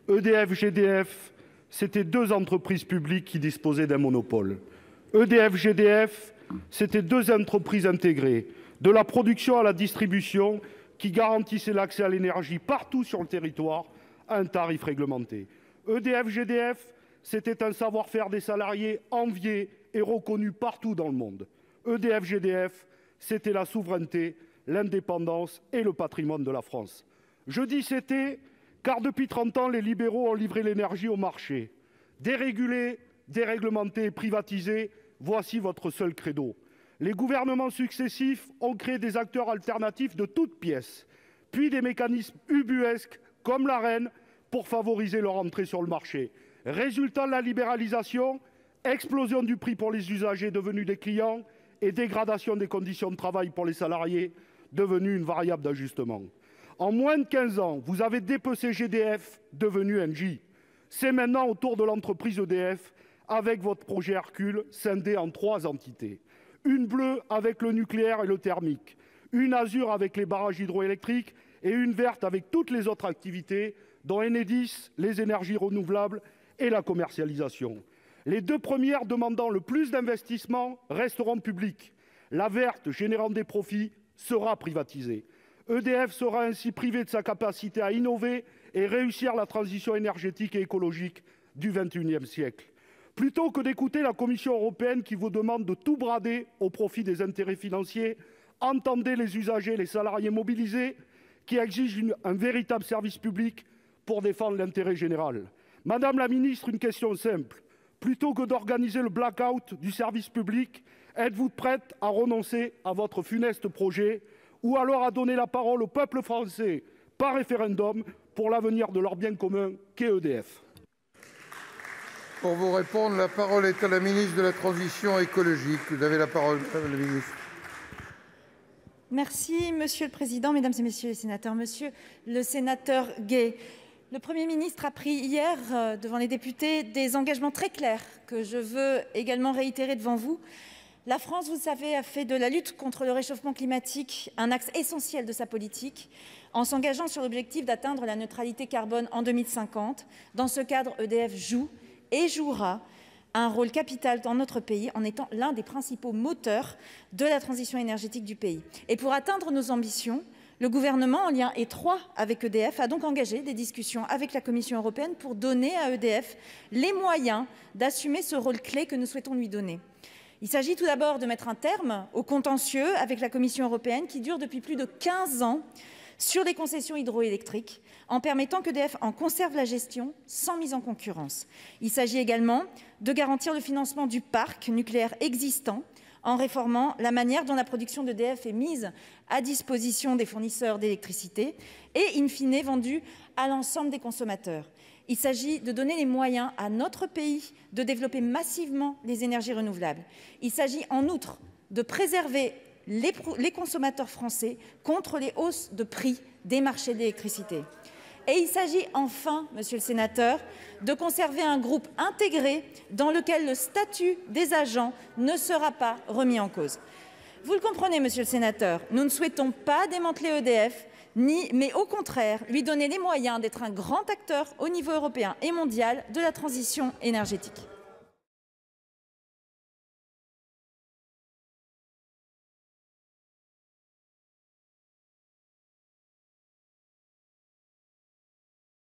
EDF, GDF, c'était deux entreprises publiques qui disposaient d'un monopole. EDF, GDF, c'était deux entreprises intégrées, de la production à la distribution, qui garantissaient l'accès à l'énergie partout sur le territoire à un tarif réglementé. EDF, GDF, c'était un savoir-faire des salariés envié et reconnu partout dans le monde. EDF, GDF, c'était la souveraineté, l'indépendance et le patrimoine de la France. Je dis c'était, car depuis 30 ans, les libéraux ont livré l'énergie au marché. Déréguler, déréglementer et privatiser, voici votre seul credo. Les gouvernements successifs ont créé des acteurs alternatifs de toutes pièces, puis des mécanismes ubuesques comme l'Arenh pour favoriser leur entrée sur le marché. Résultat de la libéralisation, explosion du prix pour les usagers devenus des clients et dégradation des conditions de travail pour les salariés devenue une variable d'ajustement. En moins de 15 ans, vous avez dépecé GDF, devenu Engie. C'est maintenant au tour de l'entreprise EDF, avec votre projet Hercule, scindé en 3 entités. Une bleue avec le nucléaire et le thermique, une azur avec les barrages hydroélectriques et une verte avec toutes les autres activités, dont Enedis, les énergies renouvelables et la commercialisation. Les 2 premières demandant le plus d'investissements resteront publiques. La verte, générant des profits, sera privatisée. EDF sera ainsi privé de sa capacité à innover et réussir la transition énergétique et écologique du XXIe siècle. Plutôt que d'écouter la Commission européenne qui vous demande de tout brader au profit des intérêts financiers, entendez les usagers et les salariés mobilisés qui exigent un véritable service public pour défendre l'intérêt général. Madame la ministre, une question simple. Plutôt que d'organiser le blackout du service public, êtes-vous prête à renoncer à votre funeste projet ou alors à donner la parole au peuple français par référendum pour l'avenir de leur bien commun qu'est EDF ? Pour vous répondre, la parole est à la ministre de la Transition écologique. Vous avez la parole, madame la ministre. Merci, Monsieur le Président, Mesdames et Messieurs les sénateurs. Monsieur le sénateur Gay, le Premier ministre a pris hier, devant les députés, des engagements très clairs que je veux également réitérer devant vous. La France, vous le savez, a fait de la lutte contre le réchauffement climatique un axe essentiel de sa politique, en s'engageant sur l'objectif d'atteindre la neutralité carbone en 2050. Dans ce cadre, EDF joue et jouera un rôle capital dans notre pays en étant l'un des principaux moteurs de la transition énergétique du pays. Et pour atteindre nos ambitions, le gouvernement, en lien étroit avec EDF, a donc engagé des discussions avec la Commission européenne pour donner à EDF les moyens d'assumer ce rôle clé que nous souhaitons lui donner. Il s'agit tout d'abord de mettre un terme au contentieux avec la Commission européenne qui dure depuis plus de 15 ans sur les concessions hydroélectriques, en permettant qu'EDF en conserve la gestion sans mise en concurrence. Il s'agit également de garantir le financement du parc nucléaire existant en réformant la manière dont la production d'EDF est mise à disposition des fournisseurs d'électricité et, in fine, vendue à l'ensemble des consommateurs. Il s'agit de donner les moyens à notre pays de développer massivement les énergies renouvelables. Il s'agit en outre de préserver les consommateurs français contre les hausses de prix des marchés de l'électricité. Et il s'agit enfin, monsieur le sénateur, de conserver un groupe intégré dans lequel le statut des agents ne sera pas remis en cause. Vous le comprenez, monsieur le sénateur, nous ne souhaitons pas démanteler EDF, mais au contraire lui donner les moyens d'être un grand acteur au niveau européen et mondial de la transition énergétique.